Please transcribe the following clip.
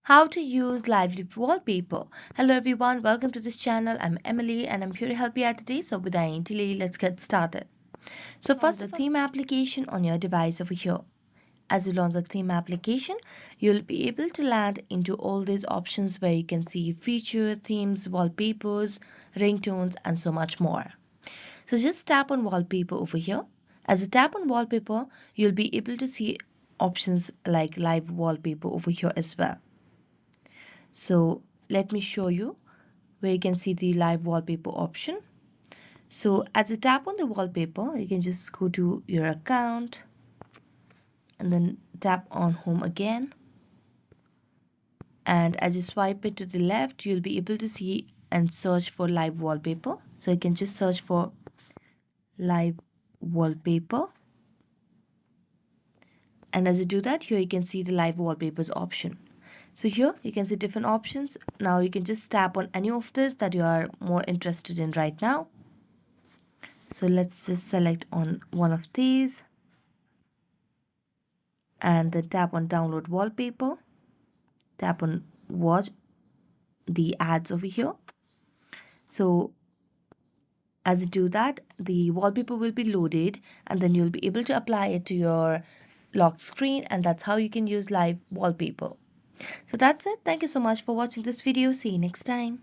How to use Lively Wallpaper. Hello everyone, welcome to this channel. I'm Emily and I'm here to help you out today. So without any delay, let's get started. So first the theme application on your device over here. As you launch the theme application, you'll be able to land into all these options where you can see feature, themes, wallpapers, ringtones and so much more. So just tap on wallpaper over here. As you tap on wallpaper, you'll be able to see options like live wallpaper over here as well. So let me show you where you can see the live wallpaper option. So as you tap on the wallpaper, you can just go to your account and then tap on home again. And as you swipe it to the left, you'll be able to see and search for live wallpaper. So you can just search for live wallpaper. And as you do that, here you can see the live wallpapers option. So here you can see different options. Now you can just tap on any of this that you are more interested in right now. So let's just select on one of these and then tap on download wallpaper. Tap on watch the ads over here. So as you do that, the wallpaper will be loaded and then you'll be able to apply it to your lock screen, and that's how you can use live wallpaper. So that's it. Thank you so much for watching this video. See you next time.